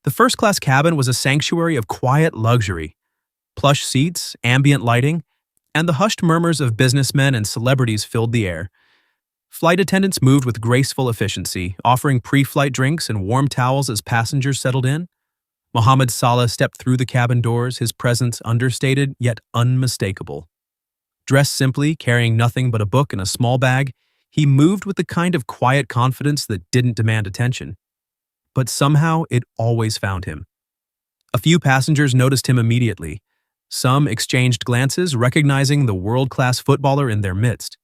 The first-class cabin was a sanctuary of quiet luxury. Plush seats, ambient lighting, and the hushed murmurs of businessmen and celebrities filled the air. Flight attendants moved with graceful efficiency, offering pre-flight drinks and warm towels as passengers settled in. Mohamed Salah stepped through the cabin doors, his presence understated yet unmistakable. Dressed simply, carrying nothing but a book and a small bag, he moved with the kind of quiet confidence that didn't demand attention. But somehow it always found him. A few passengers noticed him immediately. Some exchanged glances, recognizing the world-class footballer in their midst.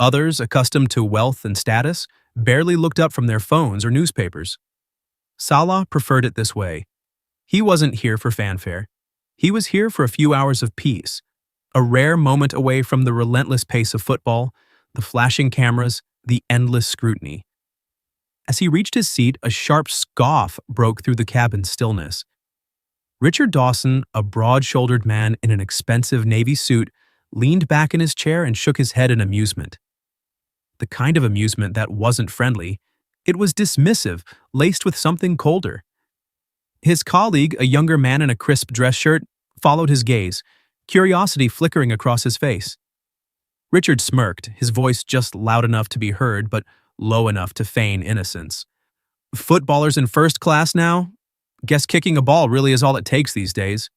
Others, accustomed to wealth and status, barely looked up from their phones or newspapers. Salah preferred it this way. He wasn't here for fanfare. He was here for a few hours of peace, a rare moment away from the relentless pace of football, the flashing cameras, the endless scrutiny. As he reached his seat, a sharp scoff broke through the cabin's stillness. Richard Dawson, a broad-shouldered man in an expensive navy suit, leaned back in his chair and shook his head in amusement. The kind of amusement that wasn't friendly. It was dismissive, laced with something colder. His colleague, a younger man in a crisp dress shirt, followed his gaze, curiosity flickering across his face. Richard smirked, his voice just loud enough to be heard but low enough to feign innocence. Footballers in first class now? Guess kicking a ball really is all it takes these days.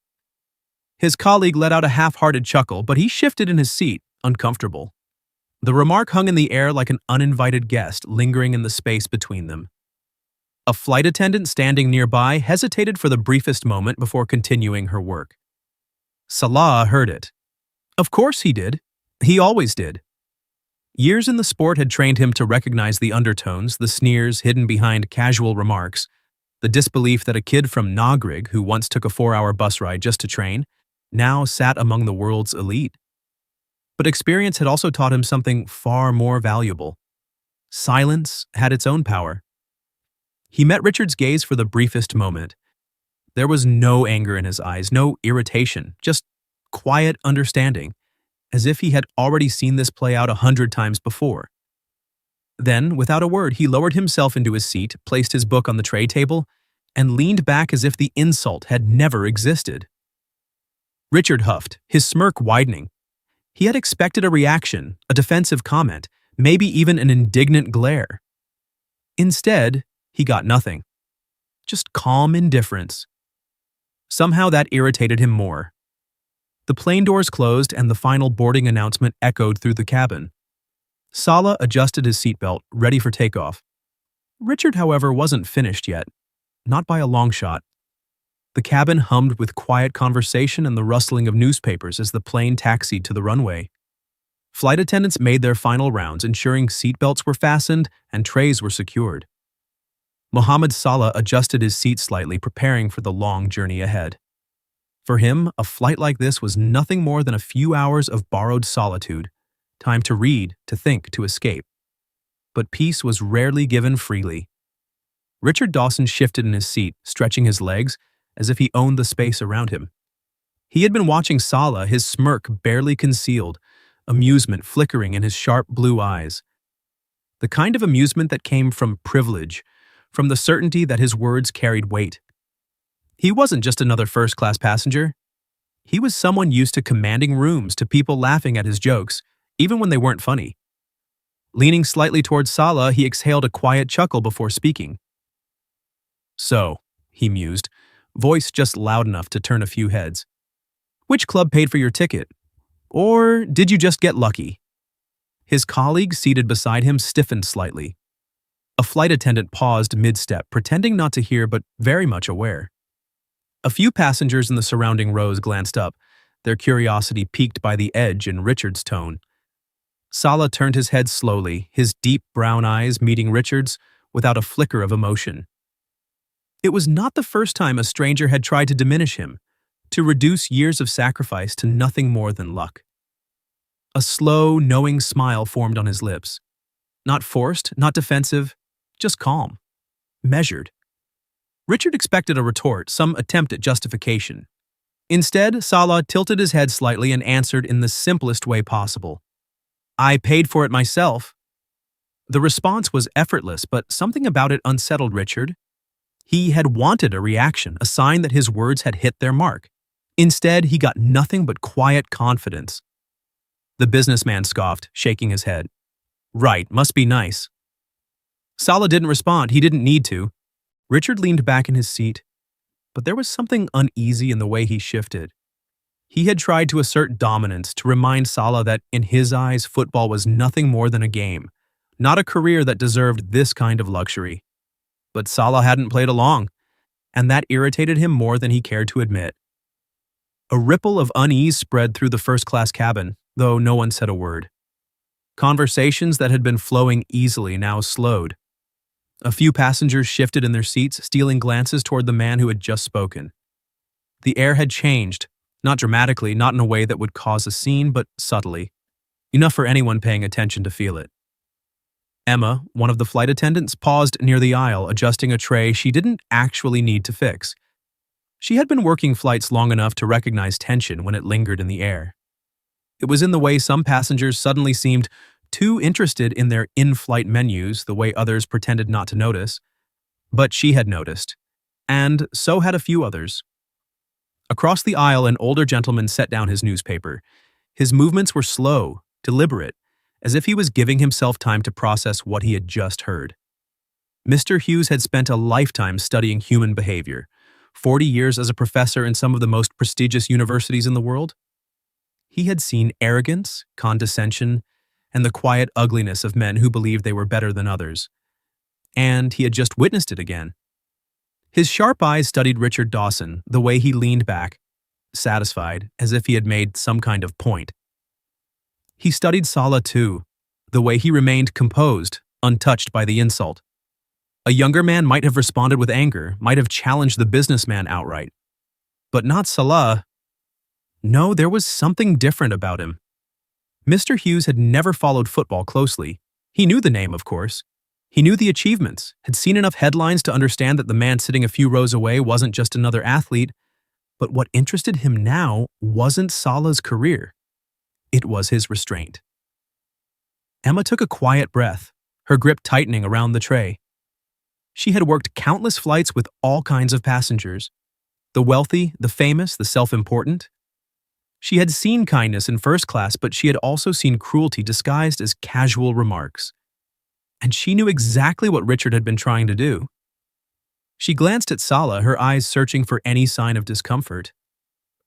His colleague let out a half-hearted chuckle, but he shifted in his seat, uncomfortable. The remark hung in the air like an uninvited guest lingering in the space between them. A flight attendant standing nearby hesitated for the briefest moment before continuing her work. Salah heard it. Of course he did. He always did. Years in the sport had trained him to recognize the undertones, the sneers hidden behind casual remarks, the disbelief that a kid from Nagrig, who once took a 4-hour bus ride just to train, now sat among the world's elite. But experience had also taught him something far more valuable. Silence had its own power. He met Richard's gaze for the briefest moment. There was no anger in his eyes, no irritation, just quiet understanding, as if he had already seen this play out 100 times before. Then, without a word, he lowered himself into his seat, placed his book on the tray table, and leaned back as if the insult had never existed. Richard huffed, his smirk widening. He had expected a reaction, a defensive comment, maybe even an indignant glare. Instead, he got nothing. Just calm indifference. Somehow that irritated him more. The plane doors closed and the final boarding announcement echoed through the cabin. Salah adjusted his seatbelt, ready for takeoff. Richard, however, wasn't finished yet. Not by a long shot. The cabin hummed with quiet conversation and the rustling of newspapers as the plane taxied to the runway. Flight attendants made their final rounds, ensuring seatbelts were fastened and trays were secured. Mohamed Salah adjusted his seat slightly, preparing for the long journey ahead. For him, a flight like this was nothing more than a few hours of borrowed solitude, time to read, to think, to escape. But peace was rarely given freely. Richard Dawson shifted in his seat, stretching his legs as if he owned the space around him. He had been watching Salah, his smirk barely concealed, amusement flickering in his sharp blue eyes. The kind of amusement that came from privilege, from the certainty that his words carried weight. He wasn't just another first-class passenger. He was someone used to commanding rooms, to people laughing at his jokes, even when they weren't funny. Leaning slightly towards Salah, he exhaled a quiet chuckle before speaking. "So," he mused, voice just loud enough to turn a few heads. "Which club paid for your ticket? Or did you just get lucky?" His colleague seated beside him stiffened slightly. A flight attendant paused mid-step, pretending not to hear but very much aware. A few passengers in the surrounding rows glanced up, their curiosity piqued by the edge in Richard's tone. Salah turned his head slowly, his deep brown eyes meeting Richard's without a flicker of emotion. It was not the first time a stranger had tried to diminish him, to reduce years of sacrifice to nothing more than luck. A slow, knowing smile formed on his lips. Not forced, not defensive, just calm, measured. Richard expected a retort, some attempt at justification. Instead, Salah tilted his head slightly and answered in the simplest way possible. "I paid for it myself." The response was effortless, but something about it unsettled Richard. He had wanted a reaction, a sign that his words had hit their mark. Instead, he got nothing but quiet confidence. The businessman scoffed, shaking his head. Right, must be nice. Salah didn't respond. He didn't need to. Richard leaned back in his seat, but there was something uneasy in the way he shifted. He had tried to assert dominance, to remind Salah that, in his eyes, football was nothing more than a game, not a career that deserved this kind of luxury. But Salah hadn't played along, and that irritated him more than he cared to admit. A ripple of unease spread through the first-class cabin, though no one said a word. Conversations that had been flowing easily now slowed. A few passengers shifted in their seats, stealing glances toward the man who had just spoken. The air had changed, not dramatically, not in a way that would cause a scene, but subtly, enough for anyone paying attention to feel it. Emma, one of the flight attendants, paused near the aisle, adjusting a tray she didn't actually need to fix. She had been working flights long enough to recognize tension when it lingered in the air. It was in the way some passengers suddenly seemed too interested in their in-flight menus, the way others pretended not to notice. But she had noticed, and so had a few others. Across the aisle, an older gentleman set down his newspaper. His movements were slow, deliberate, as if he was giving himself time to process what he had just heard. Mr. Hughes had spent a lifetime studying human behavior, 40 years as a professor in some of the most prestigious universities in the world. He had seen arrogance, condescension, and the quiet ugliness of men who believed they were better than others. And he had just witnessed it again. His sharp eyes studied Richard Dawson, the way he leaned back, satisfied, as if he had made some kind of point. He studied Salah too, the way he remained composed, untouched by the insult. A younger man might have responded with anger, might have challenged the businessman outright. But not Salah. No, there was something different about him. Mr. Hughes had never followed football closely. He knew the name, of course. He knew the achievements, had seen enough headlines to understand that the man sitting a few rows away wasn't just another athlete, but what interested him now wasn't Salah's career. It was his restraint. Emma took a quiet breath, her grip tightening around the tray. She had worked countless flights with all kinds of passengers, the wealthy, the famous, the self-important. She had seen kindness in first class, but she had also seen cruelty disguised as casual remarks. And she knew exactly what Richard had been trying to do. She glanced at Salah, her eyes searching for any sign of discomfort.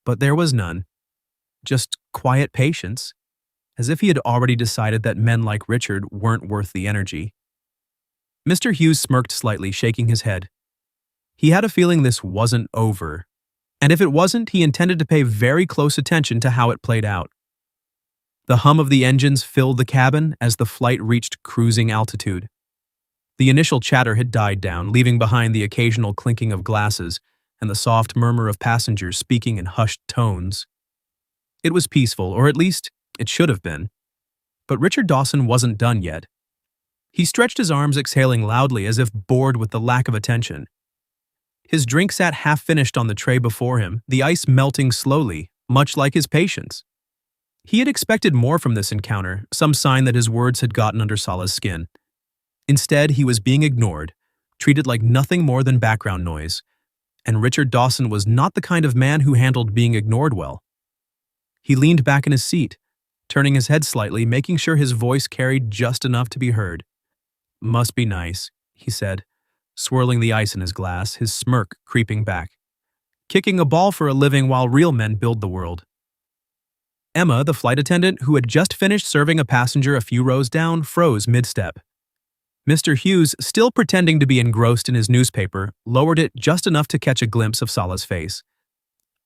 But there was none. Just quiet patience, as if he had already decided that men like Richard weren't worth the energy. Mr. Hughes smirked slightly, shaking his head. He had a feeling this wasn't over, and if it wasn't, he intended to pay very close attention to how it played out. The hum of the engines filled the cabin as the flight reached cruising altitude. The initial chatter had died down, leaving behind the occasional clinking of glasses and the soft murmur of passengers speaking in hushed tones. It was peaceful, or at least it should have been. But Richard Dawson wasn't done yet. He stretched his arms, exhaling loudly as if bored with the lack of attention. His drink sat half-finished on the tray before him, the ice melting slowly, much like his patience. He had expected more from this encounter, some sign that his words had gotten under Salah's skin. Instead, he was being ignored, treated like nothing more than background noise, and Richard Dawson was not the kind of man who handled being ignored well. He leaned back in his seat, turning his head slightly, making sure his voice carried just enough to be heard. "Must be nice," he said, swirling the ice in his glass, his smirk creeping back. "Kicking a ball for a living while real men build the world." Emma, the flight attendant, who had just finished serving a passenger a few rows down, froze mid-step. Mr. Hughes, still pretending to be engrossed in his newspaper, lowered it just enough to catch a glimpse of Salah's face.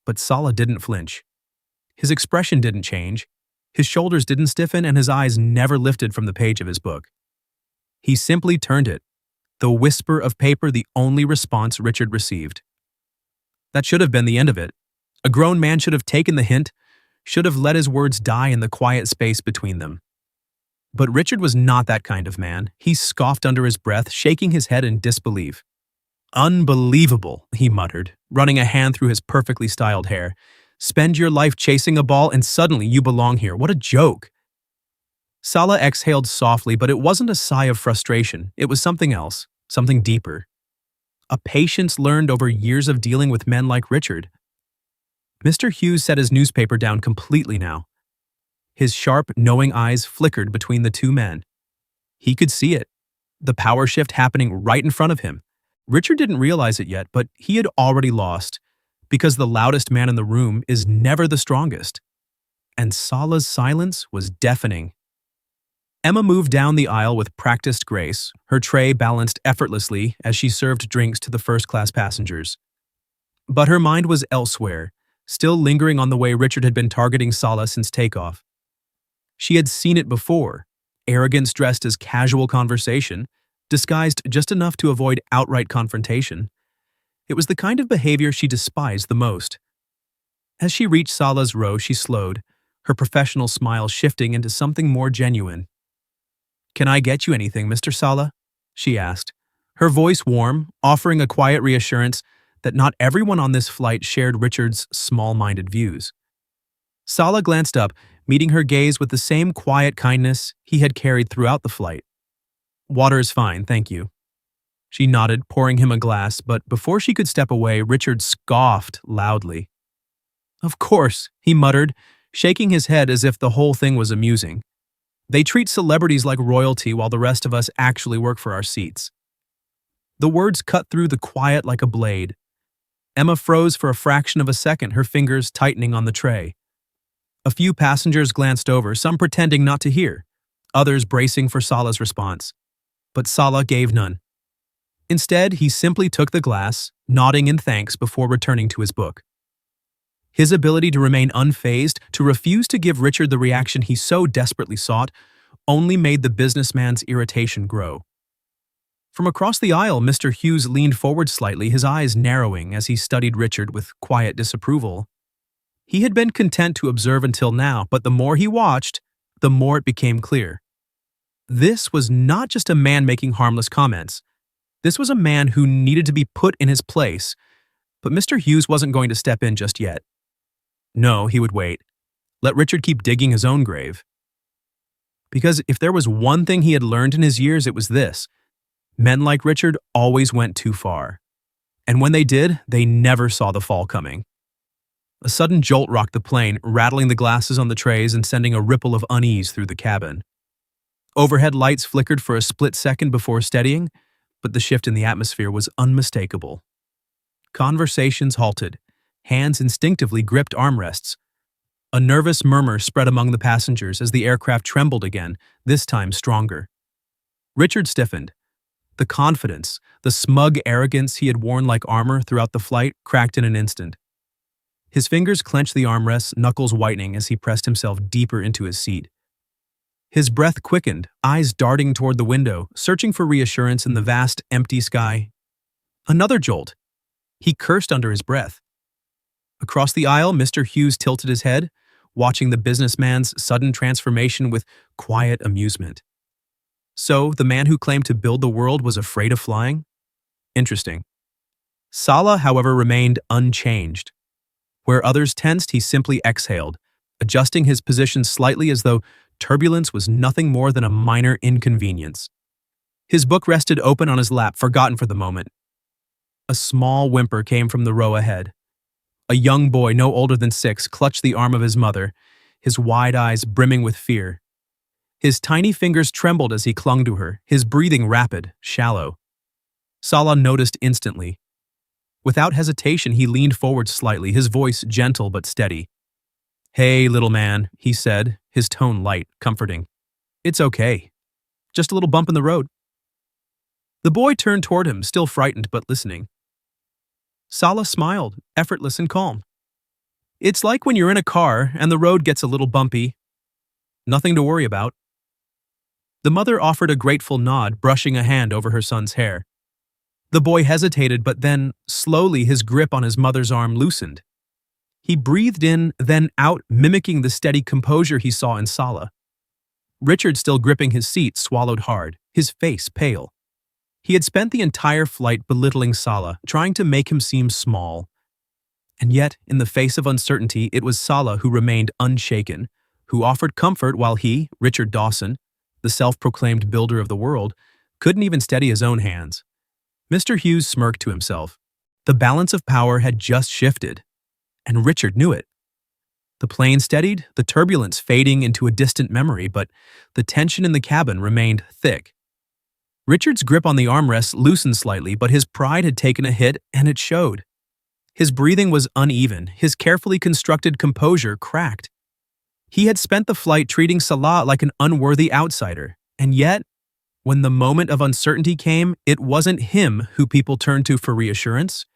But Salah didn't flinch. His expression didn't change, his shoulders didn't stiffen, and his eyes never lifted from the page of his book. He simply turned it, the whisper of paper the only response Richard received. That should have been the end of it. A grown man should have taken the hint, should have let his words die in the quiet space between them. But Richard was not that kind of man. He scoffed under his breath, shaking his head in disbelief. "Unbelievable," he muttered, running a hand through his perfectly styled hair. "Spend your life chasing a ball and suddenly you belong here. What a joke." Salah exhaled softly, but it wasn't a sigh of frustration. It was something else, something deeper. a patience learned over years of dealing with men like Richard. Mr. Hughes set his newspaper down completely now. His sharp, knowing eyes flickered between the two men. He could see it, the power shift happening right in front of him. Richard didn't realize it yet, but he had already lost, because the loudest man in the room is never the strongest. And Salah's silence was deafening. Emma moved down the aisle with practiced grace, her tray balanced effortlessly as she served drinks to the first-class passengers. But her mind was elsewhere, still lingering on the way Richard had been targeting Salah since takeoff. She had seen it before, arrogance dressed as casual conversation, disguised just enough to avoid outright confrontation. It was the kind of behavior she despised the most. As she reached Salah's row, she slowed, her professional smile shifting into something more genuine. "Can I get you anything, Mr. Salah?" she asked, her voice warm, offering a quiet reassurance that not everyone on this flight shared Richard's small-minded views. Salah glanced up, meeting her gaze with the same quiet kindness he had carried throughout the flight. "Water is fine, thank you." She nodded, pouring him a glass, but before she could step away, Richard scoffed loudly. "Of course," he muttered, shaking his head as if the whole thing was amusing. "They treat celebrities like royalty while the rest of us actually work for our seats." The words cut through the quiet like a blade. Emma froze for a fraction of a second, her fingers tightening on the tray. A few passengers glanced over, some pretending not to hear, others bracing for Salah's response. But Salah gave none. Instead, he simply took the glass, nodding in thanks before returning to his book. His ability to remain unfazed, to refuse to give Richard the reaction he so desperately sought, only made the businessman's irritation grow. From across the aisle, Mr. Hughes leaned forward slightly, his eyes narrowing as he studied Richard with quiet disapproval. He had been content to observe until now, but the more he watched, the more it became clear. This was not just a man making harmless comments. This was a man who needed to be put in his place, but Mr. Hughes wasn't going to step in just yet. No, he would wait. Let Richard keep digging his own grave. Because if there was one thing he had learned in his years, it was this. Men like Richard always went too far. And when they did, they never saw the fall coming. A sudden jolt rocked the plane, rattling the glasses on the trays and sending a ripple of unease through the cabin. Overhead lights flickered for a split second before steadying, but the shift in the atmosphere was unmistakable. Conversations halted. Hands instinctively gripped armrests. A nervous murmur spread among the passengers as the aircraft trembled again, this time stronger. Richard stiffened. The confidence, the smug arrogance he had worn like armor throughout the flight cracked in an instant. His fingers clenched the armrests, knuckles whitening as he pressed himself deeper into his seat. His breath quickened, eyes darting toward the window, searching for reassurance in the vast, empty sky. Another jolt. He cursed under his breath. Across the aisle, Mr. Hughes tilted his head, watching the businessman's sudden transformation with quiet amusement. So, the man who claimed to build the world was afraid of flying? Interesting. Salah, however, remained unchanged. Where others tensed, he simply exhaled, adjusting his position slightly as though turbulence was nothing more than a minor inconvenience. His book rested open on his lap, forgotten for the moment. A small whimper came from the row ahead. A young boy, no older than 6, clutched the arm of his mother, his wide eyes brimming with fear. His tiny fingers trembled as he clung to her, his breathing rapid, shallow. Salah noticed instantly. Without hesitation, he leaned forward slightly, his voice gentle but steady. "Hey, little man," he said, his tone light, comforting. "It's okay. Just a little bump in the road." The boy turned toward him, still frightened but listening. Salah smiled, effortless and calm. "It's like when you're in a car and the road gets a little bumpy. Nothing to worry about." The mother offered a grateful nod, brushing a hand over her son's hair. The boy hesitated, but then, slowly, his grip on his mother's arm loosened. He breathed in, then out, mimicking the steady composure he saw in Salah. Richard, still gripping his seat, swallowed hard, his face pale. He had spent the entire flight belittling Salah, trying to make him seem small. And yet, in the face of uncertainty, it was Salah who remained unshaken, who offered comfort while he, Richard Dawson, the self-proclaimed builder of the world, couldn't even steady his own hands. Mr. Hughes smirked to himself. The balance of power had just shifted, and Richard knew it. The plane steadied, the turbulence fading into a distant memory, but the tension in the cabin remained thick. Richard's grip on the armrests loosened slightly, but his pride had taken a hit, and it showed. His breathing was uneven, his carefully constructed composure cracked. He had spent the flight treating Salah like an unworthy outsider, and yet, when the moment of uncertainty came, it wasn't him who people turned to for reassurance.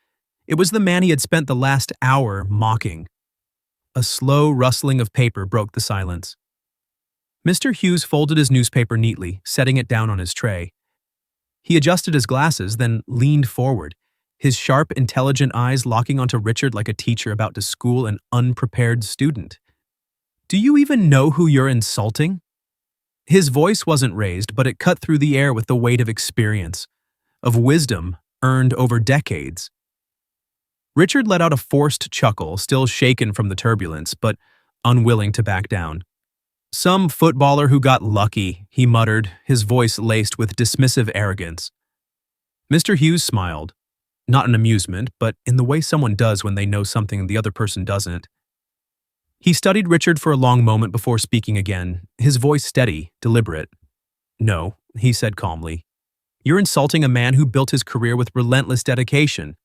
It was the man he had spent the last hour mocking. A slow rustling of paper broke the silence. Mr. Hughes folded his newspaper neatly, setting it down on his tray. He adjusted his glasses, then leaned forward, his sharp, intelligent eyes locking onto Richard like a teacher about to school an unprepared student. "Do you even know who you're insulting?" His voice wasn't raised, but it cut through the air with the weight of experience, of wisdom earned over decades. Richard let out a forced chuckle, still shaken from the turbulence, but unwilling to back down. "Some footballer who got lucky," he muttered, his voice laced with dismissive arrogance. Mr. Hughes smiled, not in amusement, but in the way someone does when they know something the other person doesn't. He studied Richard for a long moment before speaking again, his voice steady, deliberate. "No," he said calmly. "You're insulting a man who built his career with relentless dedication.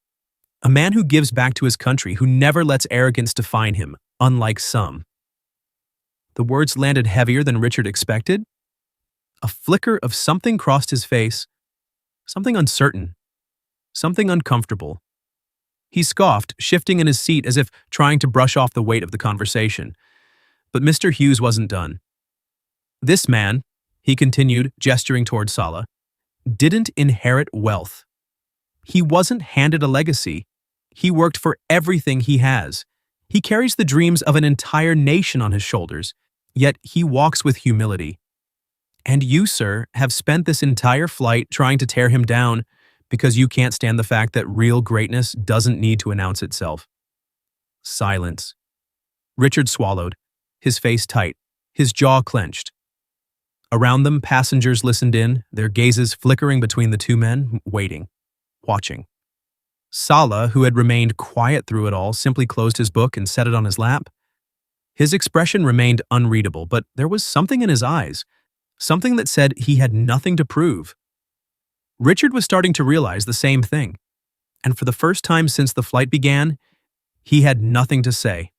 A man who gives back to his country, who never lets arrogance define him, unlike some." The words landed heavier than Richard expected. A flicker of something crossed his face, something uncertain, something uncomfortable. He scoffed, shifting in his seat as if trying to brush off the weight of the conversation. But Mr. Hughes wasn't done. "This man," he continued, gesturing toward Salah, "didn't inherit wealth. He wasn't handed a legacy. He worked for everything he has. He carries the dreams of an entire nation on his shoulders, yet he walks with humility. And you, sir, have spent this entire flight trying to tear him down because you can't stand the fact that real greatness doesn't need to announce itself." Silence. Richard swallowed, his face tight, his jaw clenched. Around them, passengers listened in, their gazes flickering between the two men, waiting, watching. Salah, who had remained quiet through it all, simply closed his book and set it on his lap. His expression remained unreadable, but there was something in his eyes, something that said he had nothing to prove. Richard was starting to realize the same thing, and for the first time since the flight began, he had nothing to say.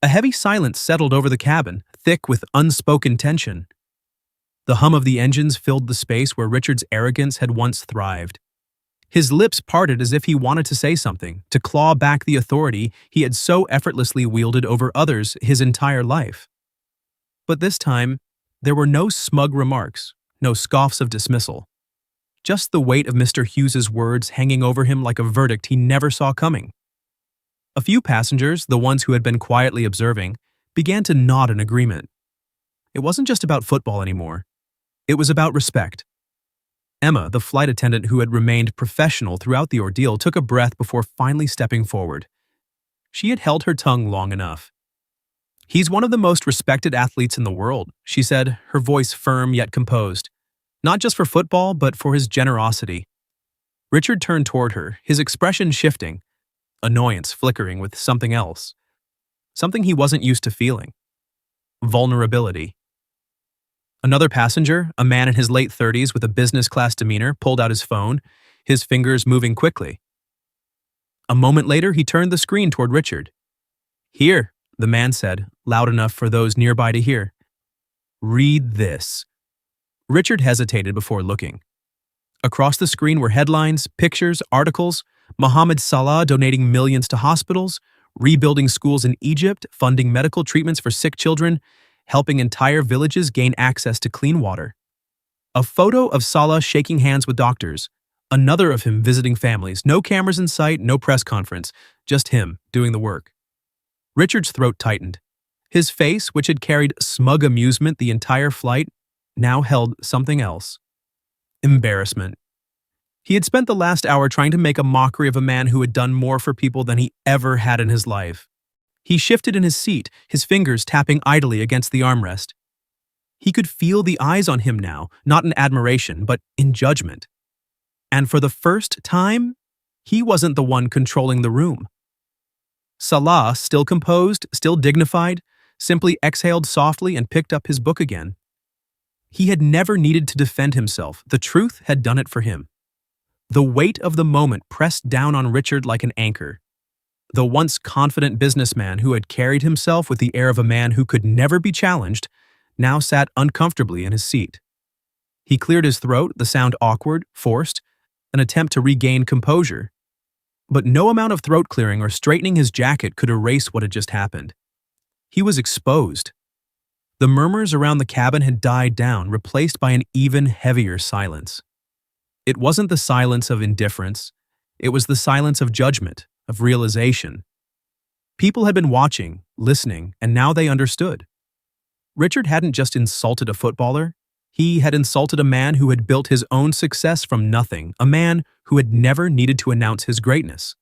A heavy silence settled over the cabin, thick with unspoken tension. The hum of the engines filled the space where Richard's arrogance had once thrived. His lips parted as if he wanted to say something, to claw back the authority he had so effortlessly wielded over others his entire life. But this time, there were no smug remarks, no scoffs of dismissal. Just the weight of Mr. Hughes's words hanging over him like a verdict he never saw coming. A few passengers, the ones who had been quietly observing, began to nod in agreement. It wasn't just about football anymore. It was about respect. Emma, the flight attendant who had remained professional throughout the ordeal, took a breath before finally stepping forward. She had held her tongue long enough. "He's one of the most respected athletes in the world," she said, her voice firm yet composed. "Not just for football, but for his generosity." Richard turned toward her, his expression shifting, annoyance flickering with something else. Something he wasn't used to feeling. Vulnerability. Another passenger, a man in his late 30s with a business-class demeanor, pulled out his phone, his fingers moving quickly. A moment later, he turned the screen toward Richard. "Here," the man said, loud enough for those nearby to hear. "Read this." Richard hesitated before looking. Across the screen were headlines, pictures, articles, Mohamed Salah donating millions to hospitals, rebuilding schools in Egypt, funding medical treatments for sick children, helping entire villages gain access to clean water. A photo of Salah shaking hands with doctors, another of him visiting families, no cameras in sight, no press conference, just him doing the work. Richard's throat tightened. His face, which had carried smug amusement the entire flight, now held something else. Embarrassment. He had spent the last hour trying to make a mockery of a man who had done more for people than he ever had in his life. He shifted in his seat, his fingers tapping idly against the armrest. He could feel the eyes on him now, not in admiration, but in judgment. And for the first time, he wasn't the one controlling the room. Salah, still composed, still dignified, simply exhaled softly and picked up his book again. He had never needed to defend himself. The truth had done it for him. The weight of the moment pressed down on Richard like an anchor. The once confident businessman who had carried himself with the air of a man who could never be challenged now sat uncomfortably in his seat. He cleared his throat, the sound awkward, forced, an attempt to regain composure. But no amount of throat clearing or straightening his jacket could erase what had just happened. He was exposed. The murmurs around the cabin had died down, replaced by an even heavier silence. It wasn't the silence of indifference. It was the silence of judgment, of realization. People had been watching, listening, and now they understood. Richard hadn't just insulted a footballer. He had insulted a man who had built his own success from nothing, a man who had never needed to announce his greatness.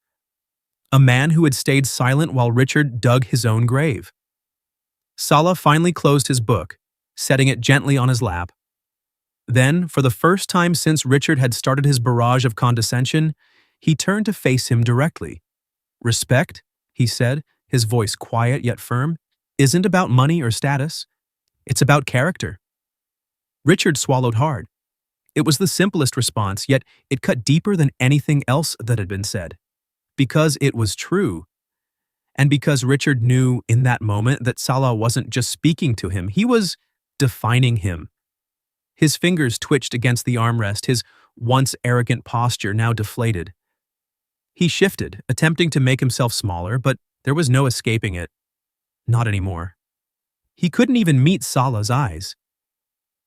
A man who had stayed silent while Richard dug his own grave. Salah finally closed his book, setting it gently on his lap. Then, for the first time since Richard had started his barrage of condescension, he turned to face him directly. "Respect," he said, his voice quiet yet firm, "isn't about money or status. It's about character." Richard swallowed hard. It was the simplest response, yet it cut deeper than anything else that had been said. Because it was true. And because Richard knew in that moment that Salah wasn't just speaking to him, he was defining him. His fingers twitched against the armrest, his once arrogant posture now deflated. He shifted, attempting to make himself smaller, but there was no escaping it. Not anymore. He couldn't even meet Salah's eyes.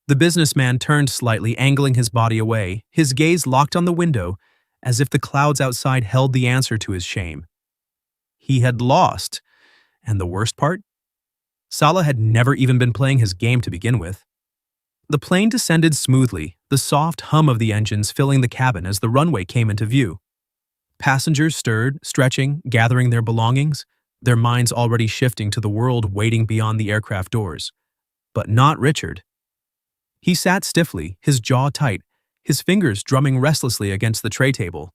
The businessman turned slightly, angling his body away, his gaze locked on the window, as if the clouds outside held the answer to his shame. He had lost, and the worst part? Salah had never even been playing his game to begin with. The plane descended smoothly, the soft hum of the engines filling the cabin as the runway came into view. Passengers stirred, stretching, gathering their belongings, their minds already shifting to the world waiting beyond the aircraft doors. But not Richard. He sat stiffly, his jaw tight, his fingers drumming restlessly against the tray table.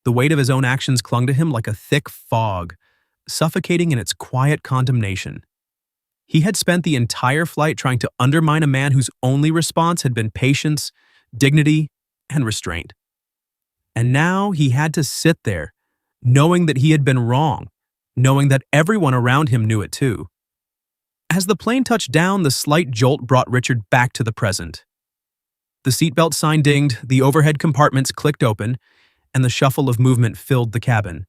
The weight of his own actions clung to him like a thick fog, suffocating in its quiet condemnation. He had spent the entire flight trying to undermine a man whose only response had been patience, dignity, and restraint. And now he had to sit there, knowing that he had been wrong, knowing that everyone around him knew it too. As the plane touched down, the slight jolt brought Richard back to the present. The seatbelt sign dinged, the overhead compartments clicked open, and the shuffle of movement filled the cabin.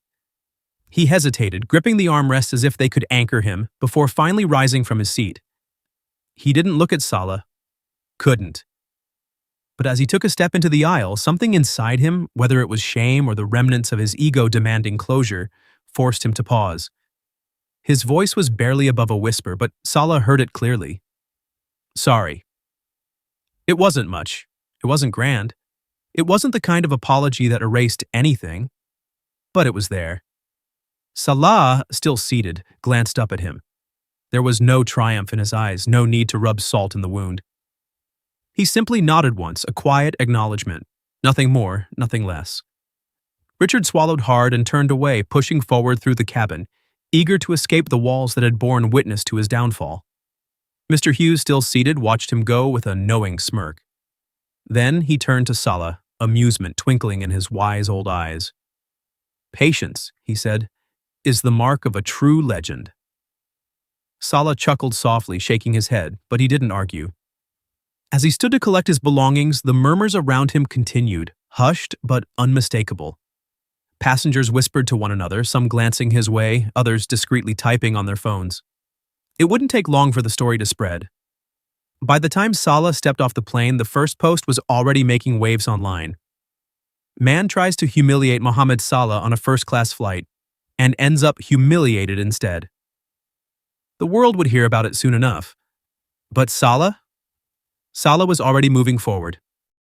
He hesitated, gripping the armrests as if they could anchor him, before finally rising from his seat. He didn't look at Salah. Couldn't. But as he took a step into the aisle, something inside him, whether it was shame or the remnants of his ego demanding closure, forced him to pause. His voice was barely above a whisper, but Salah heard it clearly. "Sorry." It wasn't much. It wasn't grand. It wasn't the kind of apology that erased anything. But it was there. Salah, still seated, glanced up at him. There was no triumph in his eyes, no need to rub salt in the wound. He simply nodded once, a quiet acknowledgement. Nothing more, nothing less. Richard swallowed hard and turned away, pushing forward through the cabin, eager to escape the walls that had borne witness to his downfall. Mr. Hughes, still seated, watched him go with a knowing smirk. Then he turned to Salah, amusement twinkling in his wise old eyes. "Patience," he said, "is the mark of a true legend." Salah chuckled softly, shaking his head, but he didn't argue. As he stood to collect his belongings, the murmurs around him continued, hushed but unmistakable. Passengers whispered to one another, some glancing his way, others discreetly typing on their phones. It wouldn't take long for the story to spread. By the time Salah stepped off the plane, the first post was already making waves online. Man tries to humiliate Mohamed Salah on a first-class flight, and ends up humiliated instead. The world would hear about it soon enough. But Salah? Salah was already moving forward.